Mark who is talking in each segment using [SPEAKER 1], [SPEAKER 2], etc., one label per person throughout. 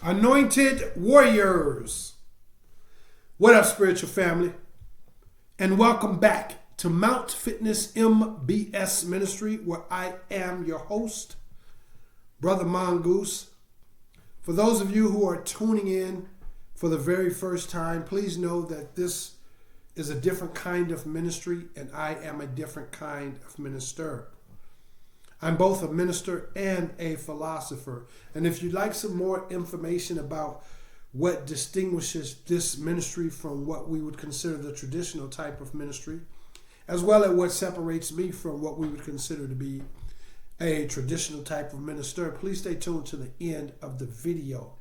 [SPEAKER 1] Anointed warriors. What up, spiritual family? And welcome back to Mount Fitness MBS Ministry, where I am your host, Brother Mongoose. For those of you who are tuning in for the very first time, please know that this is a different kind of ministry, and I am a different kind of minister. I'm both a minister and a philosopher. And if you'd like some more information about what distinguishes this ministry from what we would consider the traditional type of ministry, as well as what separates me from what we would consider to be a traditional type of minister, please stay tuned to the end of the video.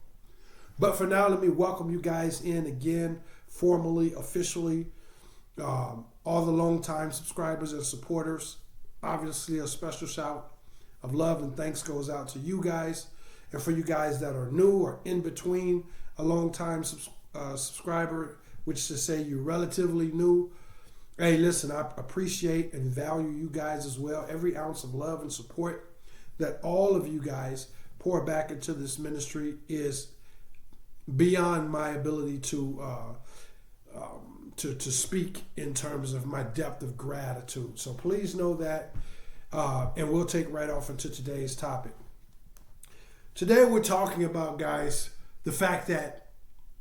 [SPEAKER 1] But for now, let me welcome you guys in again, formally, officially, all the longtime subscribers and supporters. Obviously, a special shout of love and thanks goes out to you guys. And for you guys that are new or in between, a long-time subscriber, which is to say you're relatively new. Hey, listen, I appreciate and value you guys as well. Every ounce of love and support that all of you guys pour back into this ministry is beyond my ability to speak in terms of my depth of gratitude. So please know that, and we'll take right off into today's topic. Today we're talking about, guys, the fact that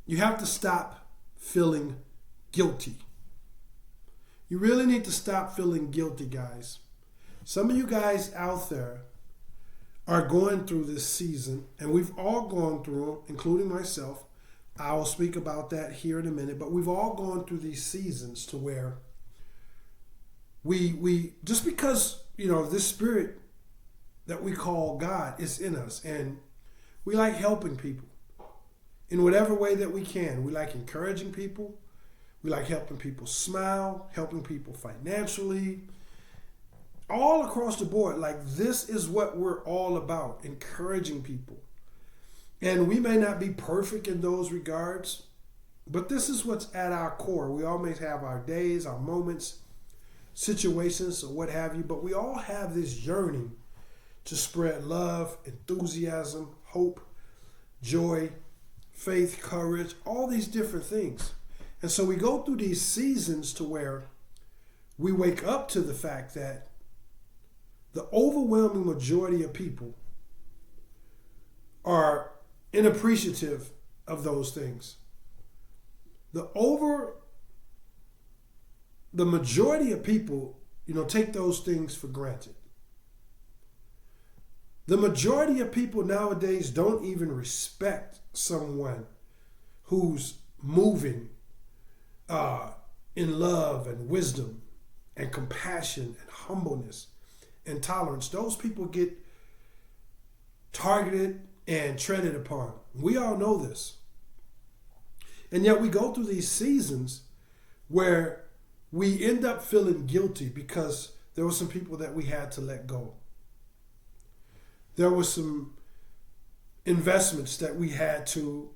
[SPEAKER 1] you have to stop feeling guilty. You really need to stop feeling guilty, guys. Some of you guys out there are going through this season, and we've all gone through, including myself. I will speak about that here in a minute, but we've all gone through these seasons to where we just because, this spirit that we call God is in us, and we like helping people in whatever way that we can. We like encouraging people. We like helping people smile, helping people financially, all across the board. Like, this is what we're all about, encouraging people. And we may not be perfect in those regards, but this is what's at our core. We all may have our days, our moments, situations, or what have you, but we all have this yearning to spread love, enthusiasm, hope, joy, faith, courage, all these different things. And so we go through these seasons to where we wake up to the fact that the overwhelming majority of people are inappreciative of those things. The majority of people, take those things for granted. The majority of people nowadays don't even respect someone who's moving in love and wisdom and compassion and humbleness and tolerance. Those people get targeted and treaded upon. We all know this. And yet we go through these seasons where we end up feeling guilty because there were some people that we had to let go. There were some investments that we had to,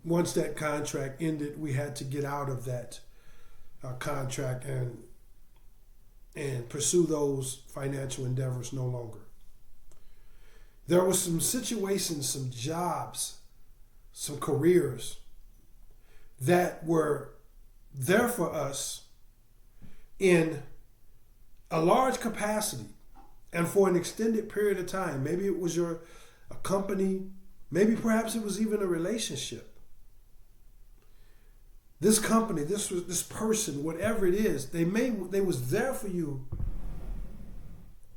[SPEAKER 1] once that contract ended, we had to get out of that contract and pursue those financial endeavors no longer. There were some situations, some jobs, some careers that were there for us in a large capacity and for an extended period of time. Maybe it was a company, maybe perhaps it was even a relationship. This company, this person, whatever it is, they was there for you.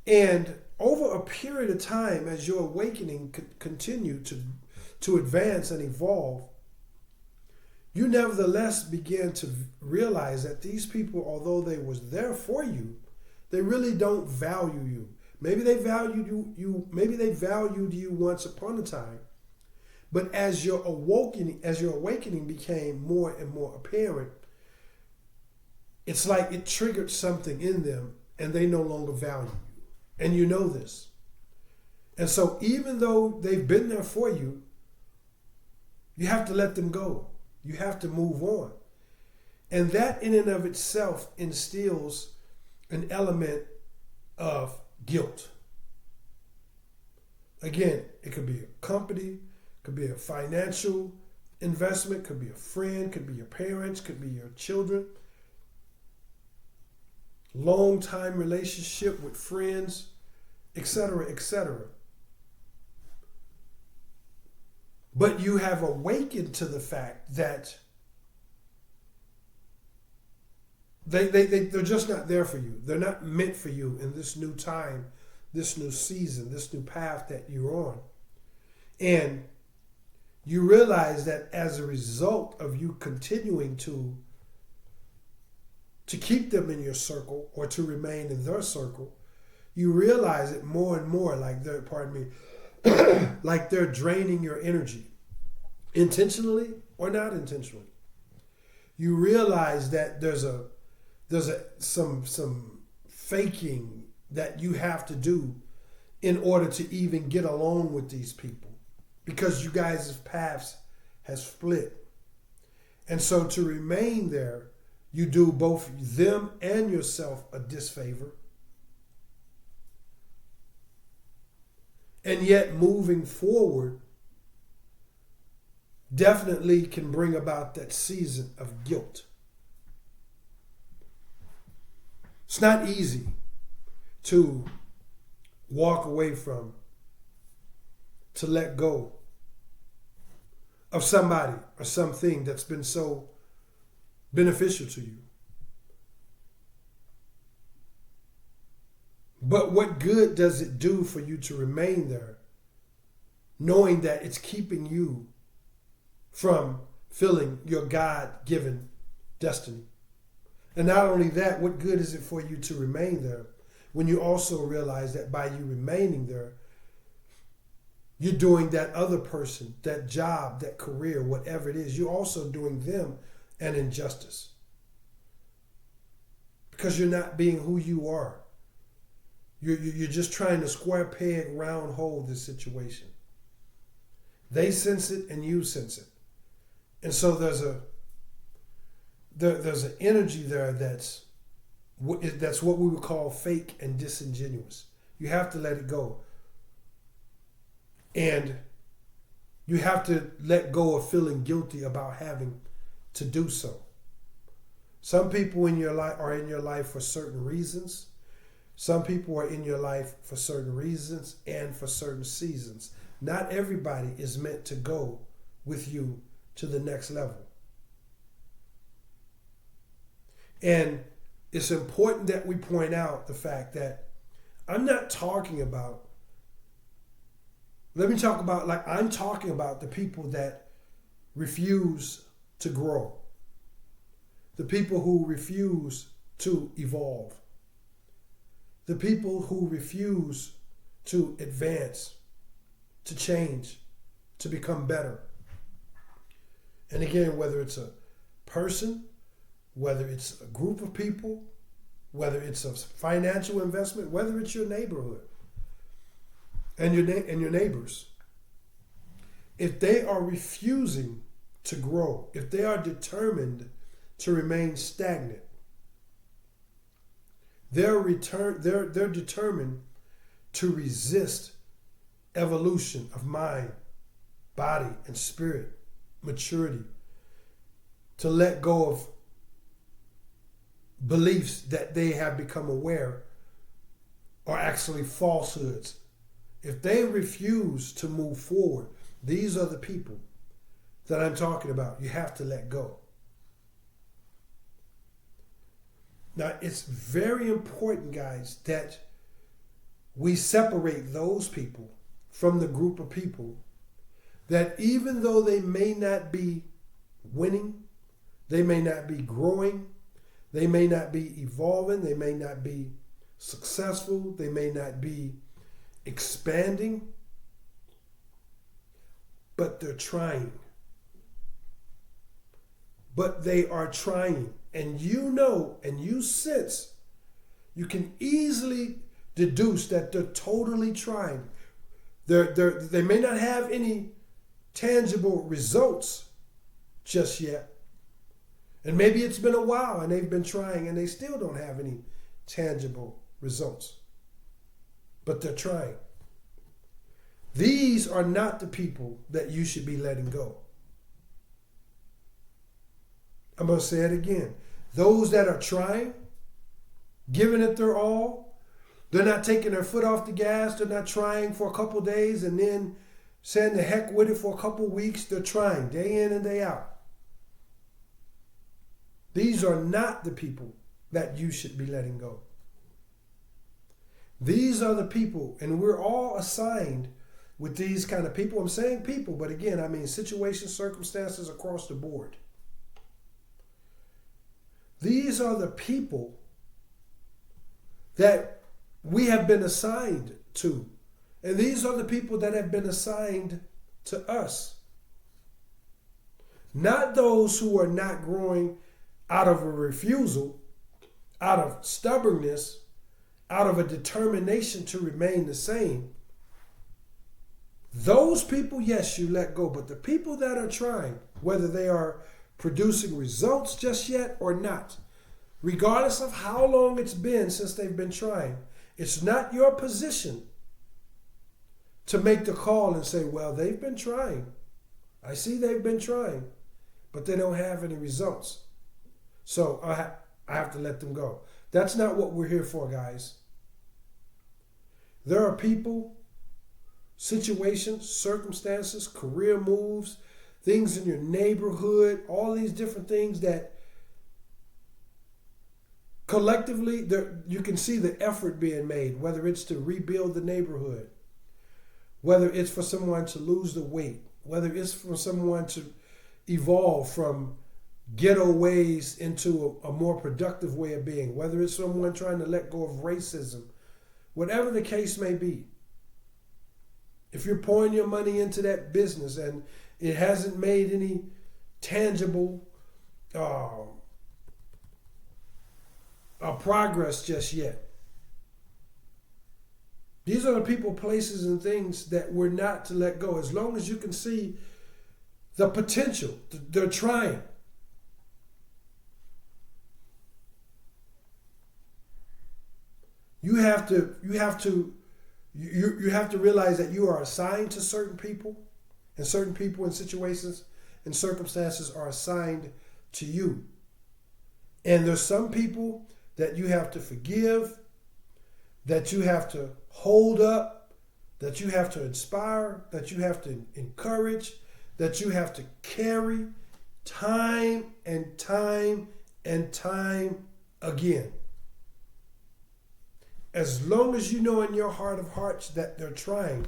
[SPEAKER 1] And over a period of time, as your awakening continued to advance and evolve, you nevertheless began to realize that these people, although they was there for you, they really don't value you. Maybe they valued you once upon a time, but as your awakening became more and more apparent, it's like it triggered something in them, and they no longer value you. And you know this. And so even though they've been there for you, you have to let them go. You have to move on. And that in and of itself instills an element of guilt. Again, it could be a company, Could be a financial investment, could be a friend, could be your parents, could be your children. Long time relationship with friends, etc., etc. But you have awakened to the fact that they're just not there for you. They're not meant for you in this new time, this new season, this new path that you're on. And you realize that as a result of you continuing to keep them in your circle or to remain in their circle, you realize it more and more like like they're draining your energy, intentionally or not intentionally. You realize that there's some faking that you have to do in order to even get along with these people, because you guys' paths has split. And so to remain there, you do both them and yourself a disfavor. And yet moving forward definitely can bring about that season of guilt. It's not easy to walk away from, to let go of somebody or something that's been so beneficial to you. But what good does it do for you to remain there, knowing that it's keeping you from fulfilling your God-given destiny? And not only that, what good is it for you to remain there when you also realize that by you remaining there, you're doing that other person, that job, that career, whatever it is, you're also doing them an injustice. Because you're not being who you are. You're just trying to square peg, round hole this situation. They sense it and you sense it. And so there's an energy there that's what we would call fake and disingenuous. You have to let it go. And you have to let go of feeling guilty about having to do so. Some people in your life are in your life for certain reasons. Some people are in your life for certain reasons and for certain seasons. Not everybody is meant to go with you to the next level. And it's important that we point out the fact that I'm talking about the people that refuse to grow. The people who refuse to evolve. The people who refuse to advance, to change, to become better. And again, whether it's a person, whether it's a group of people, whether it's a financial investment, whether it's your neighborhood and your neighbors, if they are refusing to grow, if they are determined to remain stagnant, they're determined to resist evolution of mind, body, and spirit, maturity, to let go of beliefs that they have become aware are actually falsehoods. If they refuse to move forward, these are the people that I'm talking about. You have to let go. Now, it's very important, guys, that we separate those people from the group of people that even though they may not be winning, they may not be growing, they may not be evolving, they may not be successful, they may not be expanding, but they're trying. But they are trying. And you know, and you sense, you can easily deduce that they're totally trying. They may not have any tangible results just yet. And maybe it's been a while and they've been trying and they still don't have any tangible results. But they're trying. These are not the people that you should be letting go. I'm going to say it again. Those that are trying, giving it their all, they're not taking their foot off the gas. They're not trying for a couple days and then saying the heck with it for a couple weeks. They're trying day in and day out. These are not the people that you should be letting go. These are the people, and we're all assigned with these kind of people. I'm saying people, but again, I mean situations, circumstances across the board. These are the people that we have been assigned to. And these are the people that have been assigned to us. Not those who are not growing out of a refusal, out of stubbornness, out of a determination to remain the same. Those people, yes, you let go. But the people that are trying, whether they are producing results just yet or not, regardless of how long it's been since they've been trying, it's not your position to make the call and say, well, they've been trying. I see they've been trying, but they don't have any results. So I have to let them go. That's not what we're here for, guys. There are people, situations, circumstances, career moves, things in your neighborhood, all these different things that collectively you can see the effort being made, whether it's to rebuild the neighborhood, whether it's for someone to lose the weight, whether it's for someone to evolve from ghetto ways into a more productive way of being, whether it's someone trying to let go of racism, whatever the case may be. If you're pouring your money into that business and it hasn't made any tangible progress just yet, these are the people, places, and things that we're not to let go. As long as you can see the potential, they're trying. You have to realize that you are assigned to certain people, and certain people and situations and circumstances are assigned to you. And there's some people that you have to forgive, that you have to hold up, that you have to inspire, that you have to encourage, that you have to carry time and time and time again. As long as you know in your heart of hearts that they're trying,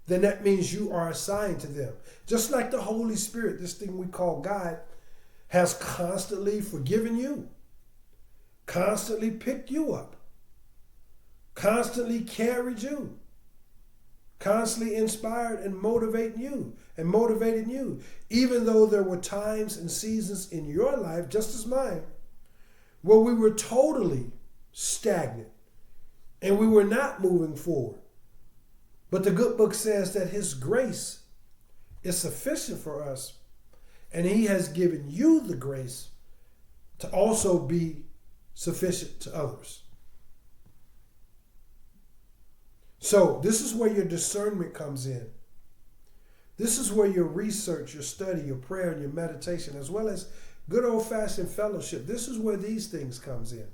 [SPEAKER 1] then that means you are assigned to them. Just like the Holy Spirit, this thing we call God, has constantly forgiven you, constantly picked you up, constantly carried you, constantly inspired and motivated you, even though there were times and seasons in your life, just as mine, where we were totally stagnant and we were not moving forward. But the good book says that his grace is sufficient for us, and he has given you the grace to also be sufficient to others. So this is where your discernment comes in. This is where your research, your study, your prayer, and your meditation, as well as good old-fashioned fellowship, this is where these things comes in.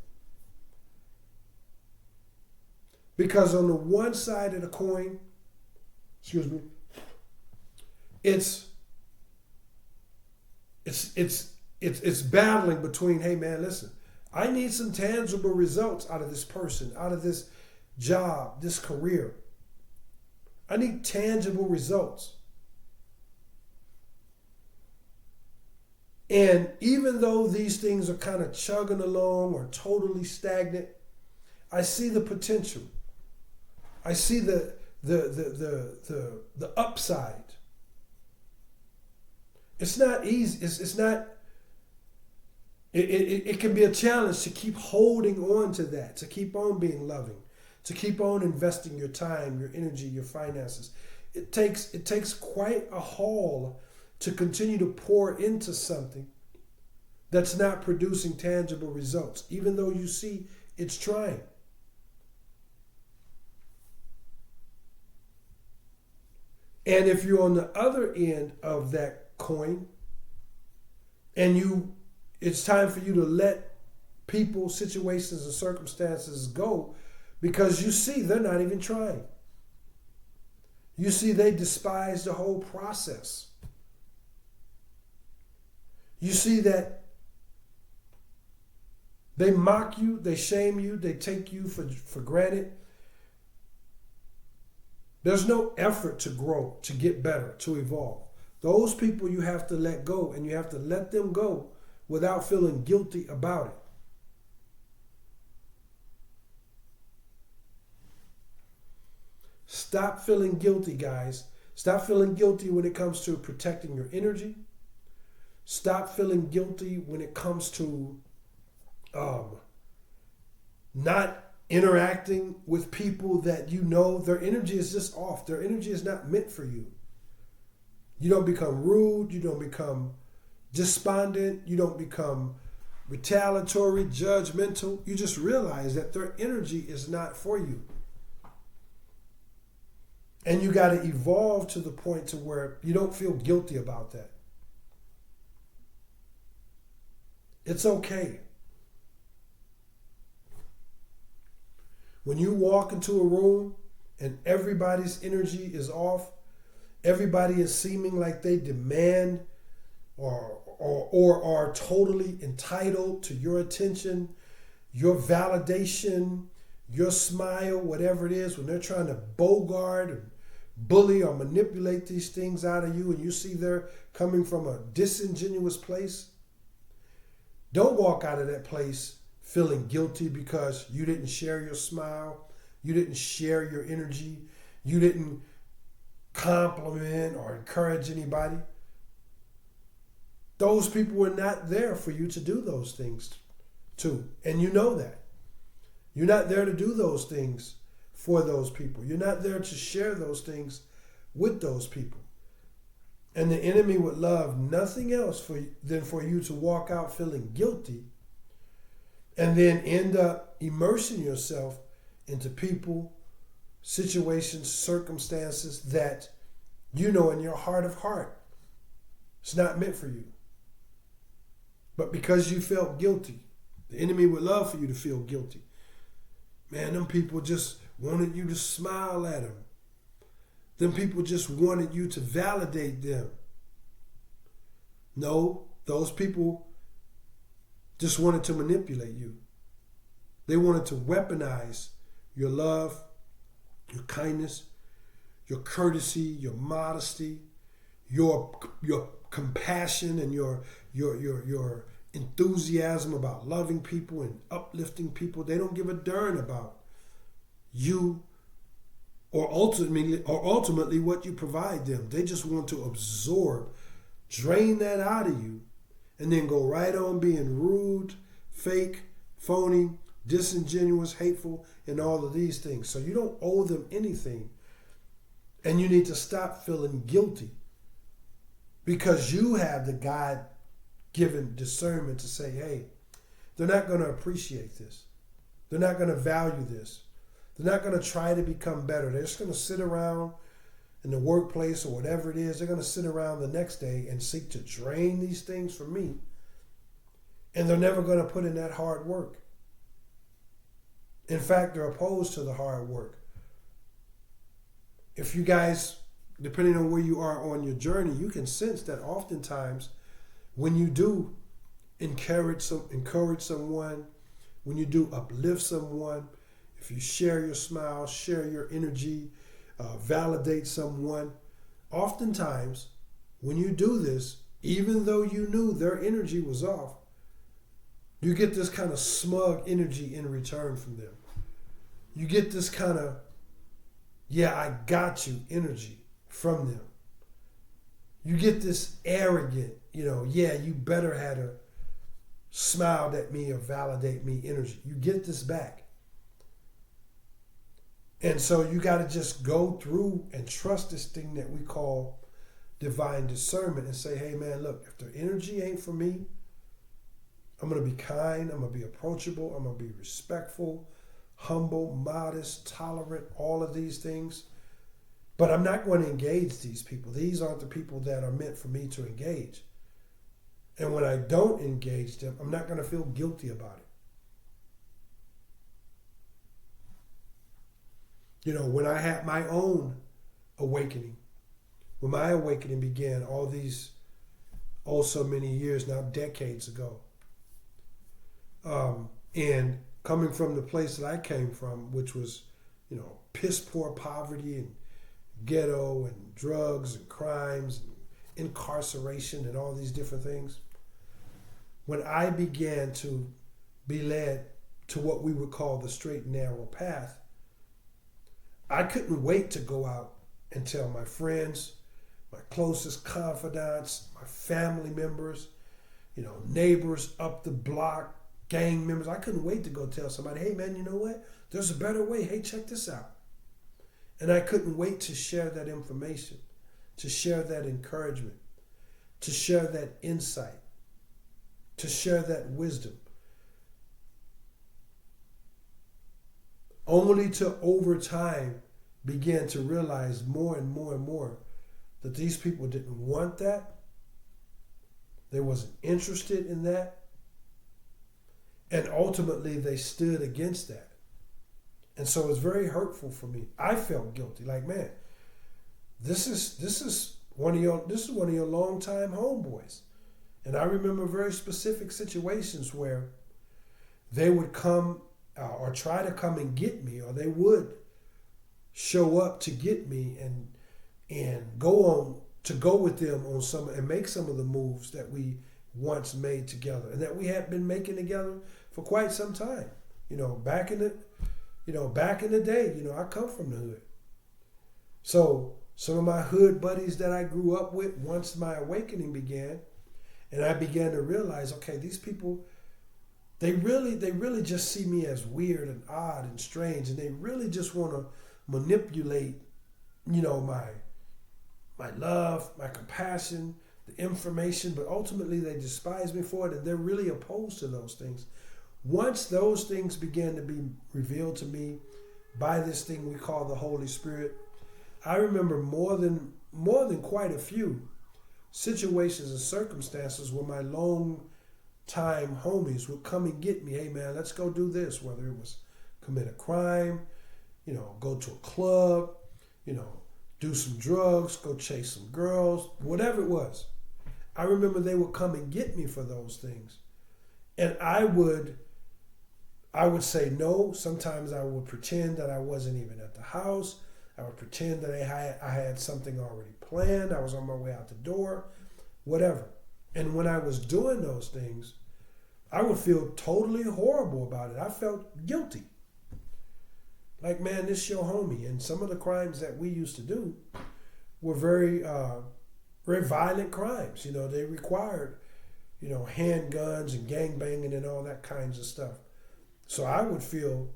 [SPEAKER 1] Because on the one side of the coin, it's battling between, hey man, listen, I need some tangible results out of this person, out of this job, this career. I need tangible results. And even though these things are kind of chugging along or totally stagnant, I see the potential. I see the upside. It's not easy. It's not. It can be a challenge to keep holding on to that, to keep on being loving, to keep on investing your time, your energy, your finances. It takes quite a haul to continue to pour into something that's not producing tangible results, even though you see it's trying. And if you're on the other end of that coin and it's time for you to let people, situations, and circumstances go because you see they're not even trying. You see they despise the whole process. You see that they mock you, they shame you, they take you for granted. There's no effort to grow, to get better, to evolve. Those people you have to let go, and you have to let them go without feeling guilty about it. Stop feeling guilty, guys. Stop feeling guilty when it comes to protecting your energy. Stop feeling guilty when it comes to not interacting with people that you know their energy is just off. Their energy is not meant for you. You don't become rude. You don't become despondent. You don't become retaliatory, judgmental. You just realize that their energy is not for you. And you got to evolve to the point to where you don't feel guilty about that. It's okay. When you walk into a room and everybody's energy is off, everybody is seeming like they demand or are totally entitled to your attention, your validation, your smile, whatever it is, when they're trying to bogart and bully or manipulate these things out of you and you see they're coming from a disingenuous place, don't walk out of that place feeling guilty because you didn't share your smile, you didn't share your energy, you didn't compliment or encourage anybody. Those people were not there for you to do those things to, and you know that. You're not there to do those things for those people. You're not there to share those things with those people. And the enemy would love nothing else than for you to walk out feeling guilty and then end up immersing yourself into people, situations, circumstances that you know in your heart of heart it's not meant for you. But because you felt guilty, the enemy would love for you to feel guilty. Man, them people just wanted you to smile at them. Them people just wanted you to validate them. No, those people just wanted to manipulate you. They wanted to weaponize your love, your kindness, your courtesy, your modesty, your compassion, and your enthusiasm about loving people and uplifting people. They don't give a darn about you or ultimately what you provide them. They just want to absorb, drain that out of you, and then go right on being rude, fake, phony, disingenuous, hateful, and all of these things. So you don't owe them anything. And you need to stop feeling guilty because you have the God-given discernment to say, hey, they're not going to appreciate this. They're not going to value this. They're not going to try to become better. They're just going to sit around in the workplace or whatever it is. They're going to sit around the next day and seek to drain these things from me. And they're never going to put in that hard work. In fact, they're opposed to the hard work. If you guys, depending on where you are on your journey, you can sense that oftentimes when you do encourage someone, when you do uplift someone, if you share your smile, share your energy, validate someone, oftentimes when you do this, even though you knew their energy was off, you get this kind of smug energy in return from them. You get this kind of, yeah, I got you energy from them. You get this arrogant, yeah, you better had a smiled at me or validate me energy. You get this back. And so you got to just go through and trust this thing that we call divine discernment and say, hey, man, look, if their energy ain't for me, I'm going to be kind, I'm going to be approachable, I'm going to be respectful, humble, modest, tolerant, all of these things. But I'm not going to engage these people. These aren't the people that are meant for me to engage. And when I don't engage them, I'm not going to feel guilty about it. You know, when I had my own awakening, when my awakening began all these, oh so many years now, decades ago, and coming from the place that I came from, which was, you know, piss poor poverty and ghetto and drugs and crimes and incarceration and all these different things, when I began to be led to what we would call the straight and narrow path, I couldn't wait to go out and tell my friends, my closest confidants, my family members, you know, neighbors up the block, gang members. I couldn't wait to go tell somebody, hey man, you know what? There's a better way. Hey, check this out. And I couldn't wait to share that information, to share that encouragement, to share that insight, to share that wisdom. Only to over time begin to realize more and more and more that these people didn't want that. They wasn't interested in that. And ultimately they stood against that. And so it was very hurtful for me. I felt guilty. Like, man, this is one of your longtime homeboys. And I remember very specific situations where they would come or try to come and get me, or they would show up to get me and go with them on some and make some of the moves that we once made together and that we had been making together for quite some time. You know, back in the day, you know, I come from the hood. So some of my hood buddies that I grew up with, once my awakening began, and I began to realize, okay, these people, they really just see me as weird and odd and strange, and they really just want to manipulate, you know, my love, my compassion, the information, but ultimately they despise me for it, and they're really opposed to those things. Once those things began to be revealed to me by this thing we call the Holy Spirit, I remember more than quite a few situations and circumstances where my long time homies would come and get me. Hey man, let's go do this. Whether it was commit a crime, you know, go to a club, you know, do some drugs, go chase some girls, whatever it was. I remember they would come and get me for those things. And I would say no. Sometimes I would pretend that I wasn't even at the house. I would pretend that I had something already planned. I was on my way out the door, whatever. And when I was doing those things, I would feel totally horrible about it. I felt guilty. Like, man, this is your homie. And some of the crimes that we used to do were very, very violent crimes. You know, they required, you know, handguns and gangbanging and all that kinds of stuff. So I would feel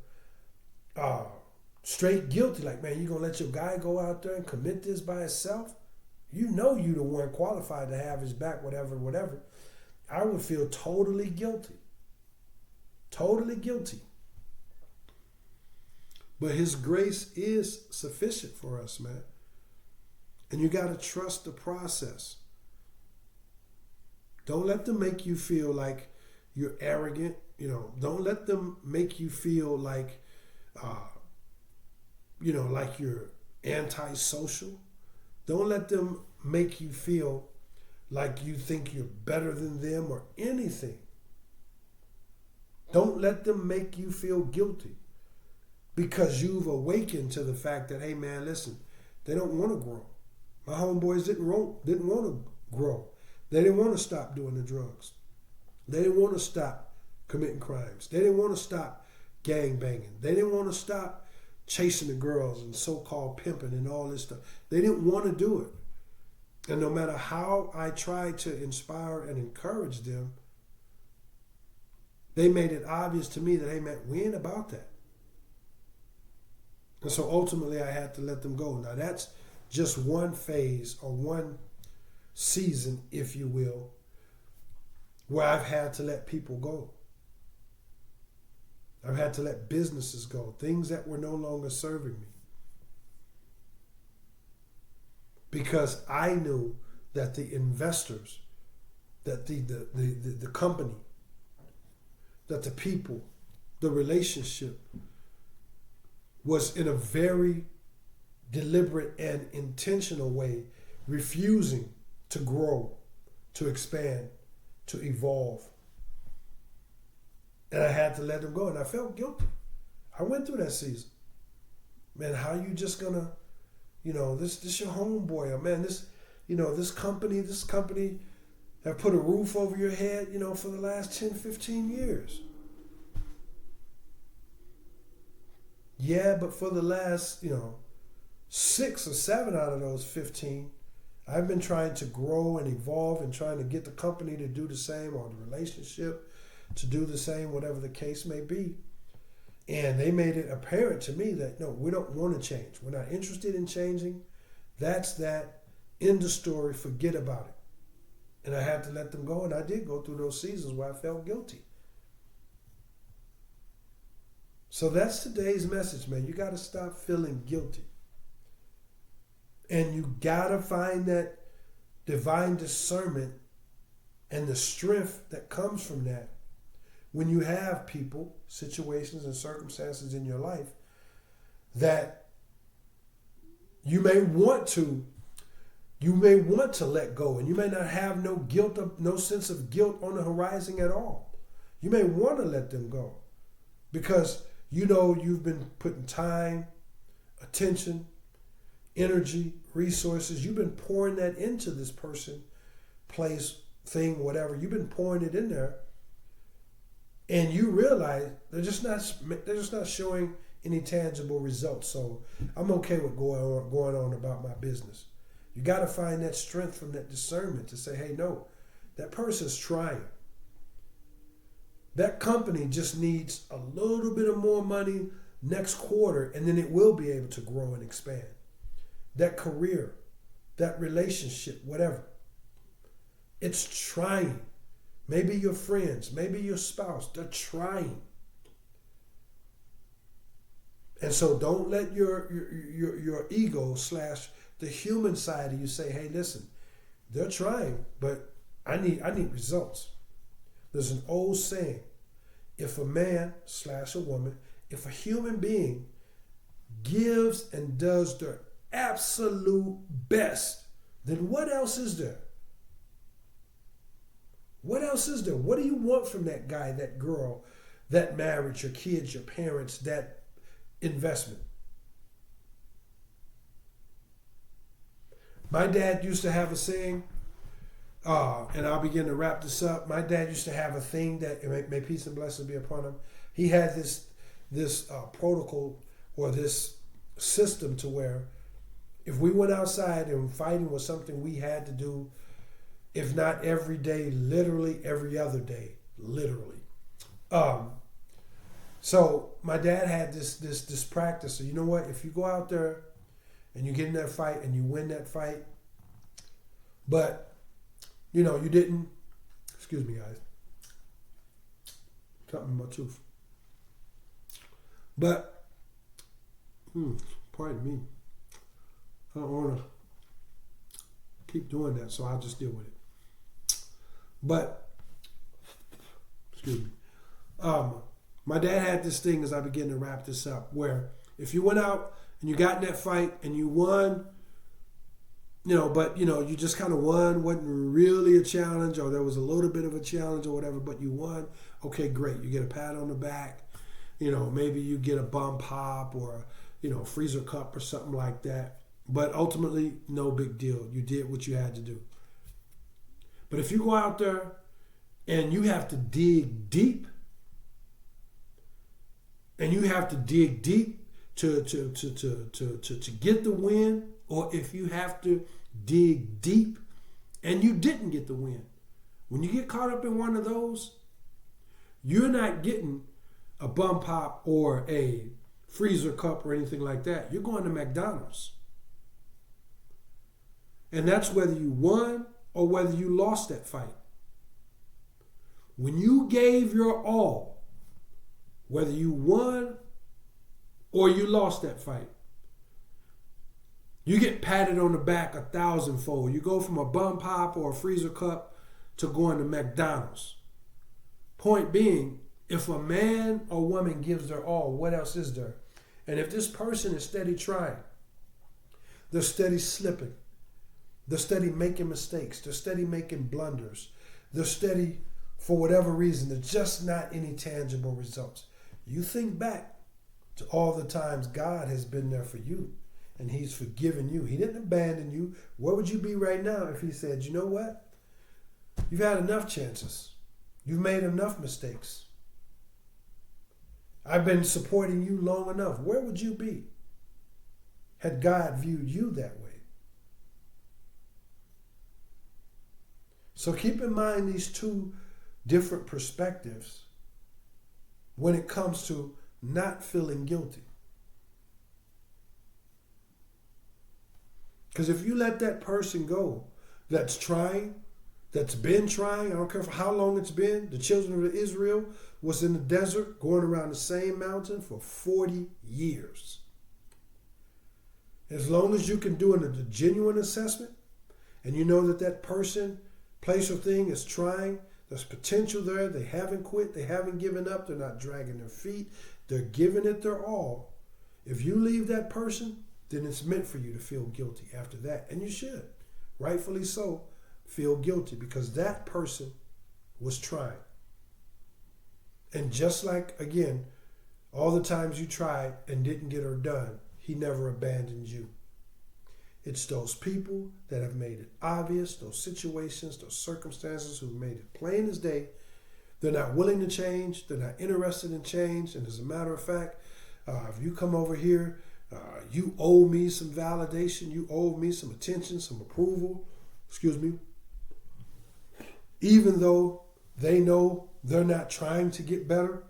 [SPEAKER 1] straight guilty. Like, man, you gonna let your guy go out there and commit this by himself? You know you the one qualified to have his back, whatever. I would feel totally guilty. Totally guilty. But his grace is sufficient for us, man. And you got to trust the process. Don't let them make you feel like you're arrogant. You know, don't let them make you feel like, you know, like you're antisocial. Don't let them make you feel like you think you're better than them or anything. Don't let them make you feel guilty because you've awakened to the fact that, hey man, listen, they don't want to grow. My homeboys didn't want to grow. They didn't want to stop doing the drugs. They didn't want to stop committing crimes. They didn't want to stop gang banging. They didn't want to stop chasing the girls and so-called pimping and all this stuff. They didn't want to do it. And no matter how I tried to inspire and encourage them, they made it obvious to me that, hey man, we ain't about that. And so ultimately I had to let them go. Now that's just one phase or one season, if you will, where I've had to let people go. I've had to let businesses go, things that were no longer serving me. because I knew that the investors, that the company, that the people, the relationship was in a very deliberate and intentional way refusing to grow, to expand, to evolve. And I had to let them go, and I felt guilty. I went through that season. Man, how you just gonna, this your homeboy, or man, this company have put a roof over your head, for the last 10, 15 years. Yeah, but for the last, 6 or 7 out of those 15, I've been trying to grow and evolve and trying to get the company to do the same, or the relationship to do the same, whatever the case may be. And they made it apparent to me that, no, we don't want to change. We're not interested in changing. That's that. End of story. Forget about it. And I had to let them go, and I did go through those seasons where I felt guilty. So that's today's message, man. You got to stop feeling guilty. And you got to find that divine discernment and the strength that comes from that when you have people, situations, and circumstances in your life that you may want to let go, and you may not have no sense of guilt on the horizon at all. You may want to let them go because you've been putting time, attention, energy, resources. You've been pouring that into this person, place, thing, whatever. You've been pouring it in there, and you realize they're just not showing any tangible results. So I'm okay with going on about my business. You got to find that strength from that discernment to say, hey, no, that person's trying. That company just needs a little bit of more money next quarter, and then it will be able to grow and expand. That career, that relationship, whatever. It's trying. Maybe your friends, maybe your spouse, they're trying. And so don't let your ego / the human side of you say, hey, listen, they're trying, but I need results. There's an old saying, if a man / a woman, if a human being gives and does their absolute best, then what else is there? What else is there? What do you want from that guy, that girl, that marriage, your kids, your parents, that investment? My dad used to have a saying, and I'll begin to wrap this up. My dad used to have a thing that, may peace and blessings be upon him. He had this protocol or this system to where if we went outside and fighting was something we had to do, if not every day, literally every other day, literally. So my dad had this practice. So you know what? If you go out there and you get in that fight and you win that fight, but you didn't. Excuse me, guys. Something in my tooth. But, pardon me. I don't want to keep doing that, so I'll just deal with it. But, excuse me. My dad had this thing, as I begin to wrap this up, where if you went out and you got in that fight and you won, but you just kind of won, wasn't really a challenge, or there was a little bit of a challenge or whatever, but you won, okay, great. You get a pat on the back, maybe you get a bum pop or, freezer cup or something like that. But ultimately, no big deal. You did what you had to do. But if you go out there and you have to dig deep, and you have to dig deep to get the win, or if you have to dig deep and you didn't get the win, when you get caught up in one of those, you're not getting a bum pop or a freezer cup or anything like that. You're going to McDonald's. And that's whether you won or whether you lost that fight. When you gave your all, whether you won or you lost that fight, You get patted on the back 1,000-fold. You go from a bun pop or a freezer cup to going to McDonald's. Point being, if a man or woman gives their all, what else is there? And if this person is steady trying, they're steady slipping, they're steady making mistakes, they're steady making blunders, they're steady, for whatever reason, there's just not any tangible results. You think back to all the times God has been there for you and he's forgiven you. He didn't abandon you. Where would you be right now if he said, you know what? You've had enough chances. You've made enough mistakes. I've been supporting you long enough. Where would you be had God viewed you that way? So keep in mind these two different perspectives when it comes to not feeling guilty. Because if you let that person go that's trying, that's been trying, I don't care for how long it's been, the children of Israel was in the desert going around the same mountain for 40 years. As long as you can do a genuine assessment and you know that that person, place or thing is trying, there's potential there, they haven't quit, they haven't given up, they're not dragging their feet, they're giving it their all. If you leave that person, then it's meant for you to feel guilty after that. And you should, rightfully so, feel guilty because that person was trying. And just like, again, all the times you tried and didn't get her done, he never abandoned you. It's those people that have made it obvious, those situations, those circumstances who've made it plain as day. They're not willing to change. They're not interested in change. And as a matter of fact, if you come over here, you owe me some validation. You owe me some attention, some approval. Excuse me. Even though they know they're not trying to get better,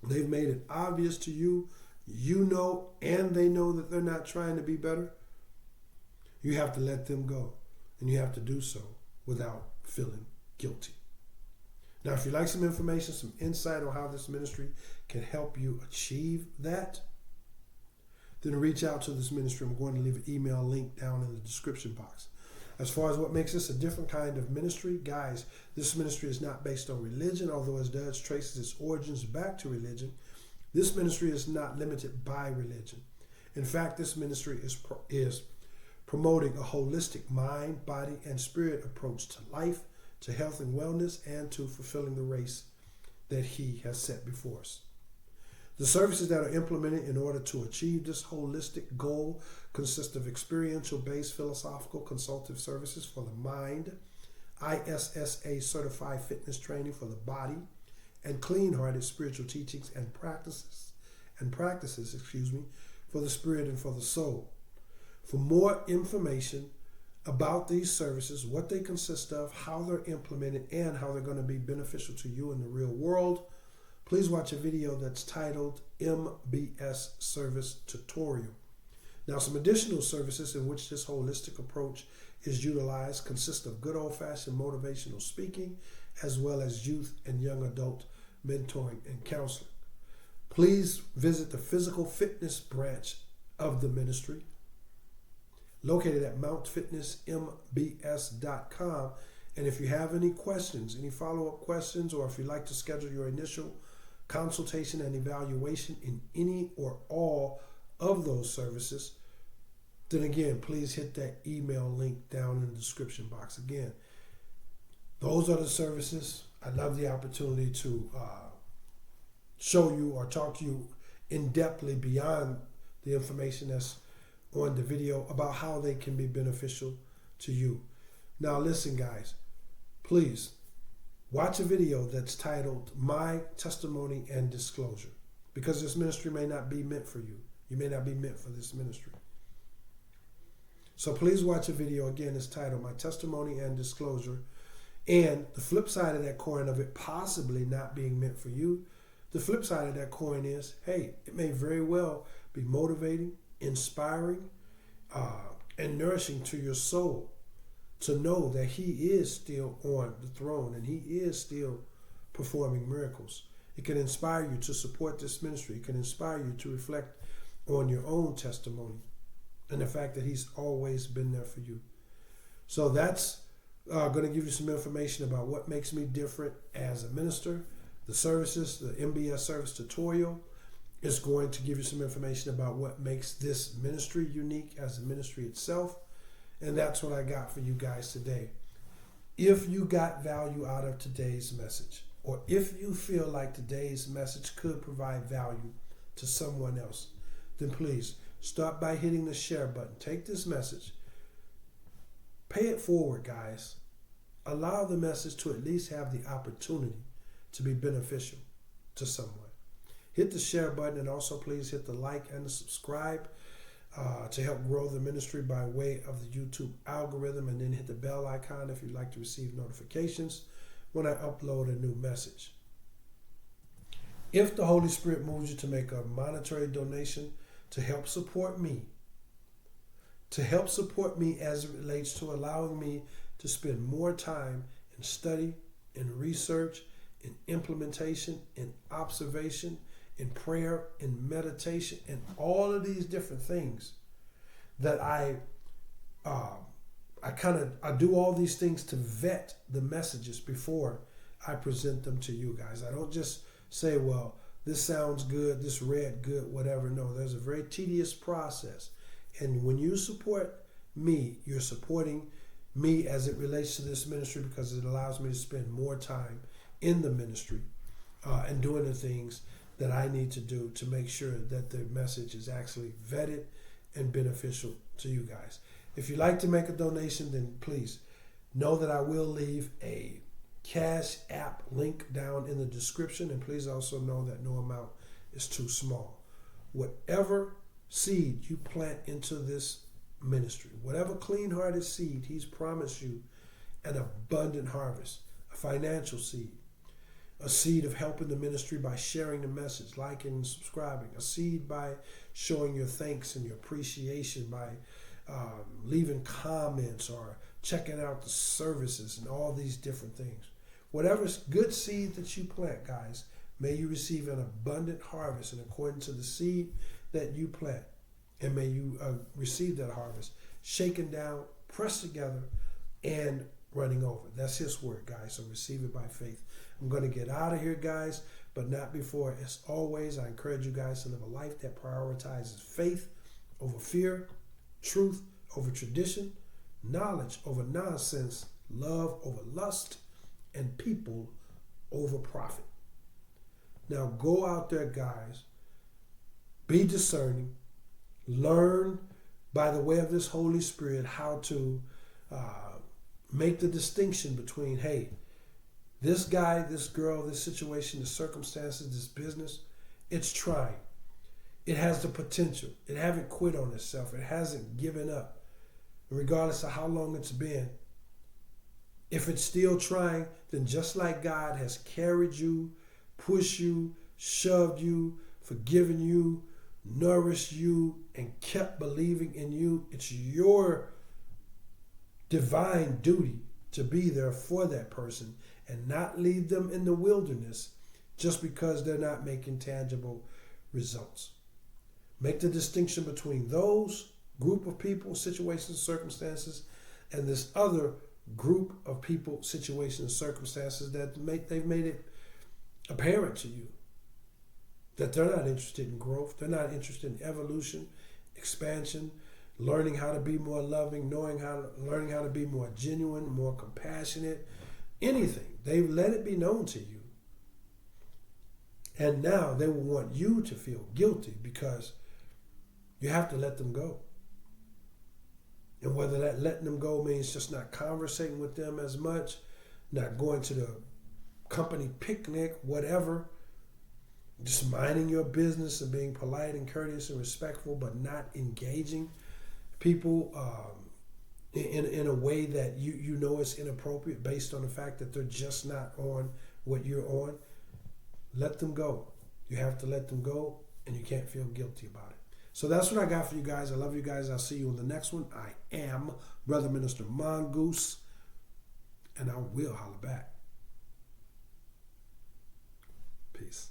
[SPEAKER 1] they've made it obvious to you. You know, and they know that they're not trying to be better. You have to let them go. And you have to do so without feeling guilty. Now, if you'd like some information, some insight on how this ministry can help you achieve that, then reach out to this ministry. I'm going to leave an email link down in the description box. As far as what makes this a different kind of ministry, guys, this ministry is not based on religion, although it does traces its origins back to religion. This ministry is not limited by religion. In fact, this ministry is promoting a holistic mind, body, and spirit approach to life, to health and wellness, and to fulfilling the race that he has set before us. The services that are implemented in order to achieve this holistic goal consist of experiential-based philosophical consultative services for the mind, ISSA certified fitness training for the body, and clean-hearted spiritual teachings and practices, for the spirit and for the soul. For more information about these services, what they consist of, how they're implemented, and how they're going to be beneficial to you in the real world, please watch a video that's titled MBS Service Tutorial. Now, some additional services in which this holistic approach is utilized consist of good old-fashioned motivational speaking, as well as youth and young adult mentoring and counseling. Please visit the physical fitness branch of the ministry, located at mountfitnessmbs.com. And if you have any questions, any follow-up questions, or if you'd like to schedule your initial consultation and evaluation in any or all of those services, then again, please hit that email link down in the description box. Again, those are the services. I love the opportunity to show you or talk to you in-depthly beyond the information that's on the video about how they can be beneficial to you. Now listen, guys, please watch a video that's titled My Testimony and Disclosure, because this ministry may not be meant for you. You may not be meant for this ministry. So please watch a video. Again, it's titled My Testimony and Disclosure. And the flip side of that coin of it possibly not being meant for you, the flip side of that coin is, hey, it may very well be motivating, inspiring, and nourishing to your soul to know that he is still on the throne and he is still performing miracles. It can inspire you to support this ministry. It can inspire you to reflect on your own testimony and the fact that he's always been there for you. So that's going to give you some information about what makes me different as a minister. The services, the MBS service tutorial is going to give you some information about what makes this ministry unique as a ministry itself. And that's what I got for you guys today. If you got value out of today's message, or if you feel like today's message could provide value to someone else, then please start by hitting the share button. Take this message, pay it forward, guys. Allow the message to at least have the opportunity to be beneficial to someone. Hit the share button, and also please hit the like and the subscribe to help grow the ministry by way of the YouTube algorithm, and then hit the bell icon if you'd like to receive notifications when I upload a new message. If the Holy Spirit moves you to make a monetary donation to help support me as it relates to allowing me to spend more time in study, in research, in implementation, in observation, in prayer, in meditation, and all of these different things that I do all these things to vet the messages before I present them to you guys. I don't just say, well, this sounds good, this read good, whatever. No, there's a very tedious process. And when you support me, you're supporting me as it relates to this ministry, because it allows me to spend more time in the ministry and doing the things that I need to do to make sure that the message is actually vetted and beneficial to you guys. If you'd like to make a donation, then please know that I will leave a Cash App link down in the description, and please also know that no amount is too small. Whatever seed you plant into this ministry, whatever clean-hearted seed, he's promised you an abundant harvest, a financial seed, a seed of helping the ministry by sharing the message, liking and subscribing, a seed by showing your thanks and your appreciation by leaving comments or checking out the services and all these different things. Whatever good seed that you plant, guys, may you receive an abundant harvest, and according to the seed that you plant, and may you receive that harvest shaken down, pressed together, and running over. That's his word, guys, so receive it by faith. I'm going to get out of here, guys, but not before. As always, I encourage you guys to live a life that prioritizes faith over fear, truth over tradition, knowledge over nonsense, love over lust, and people over profit. Now go out there, guys, be discerning, learn by the way of this Holy Spirit how to make the distinction between, hey, this guy, this girl, this situation, the circumstances, this business, it's trying. It has the potential. It haven't quit on itself. It hasn't given up. Regardless of how long it's been, if it's still trying, then just like God has carried you, pushed you, shoved you, forgiven you, nourished you, and kept believing in you, it's your divine duty to be there for that person and not leave them in the wilderness just because they're not making tangible results. Make the distinction between those group of people, situations, circumstances, and this other group of people, situations, circumstances that they've made it apparent to you that they're not interested in growth. They're not interested in evolution, expansion, learning how to be more loving, learning how to be more genuine, more compassionate, anything. They've let it be known to you. And now they will want you to feel guilty because you have to let them go. And whether that letting them go means just not conversating with them as much, not going to the company picnic, whatever, just minding your business and being polite and courteous and respectful, but not engaging people in a way that you know is inappropriate based on the fact that they're just not on what you're on. Let them go. You have to let them go, and you can't feel guilty about it. So that's what I got for you guys. I love you guys. I'll see you in the next one. I am Brother Minister Mongoose, and I will holler back. Peace.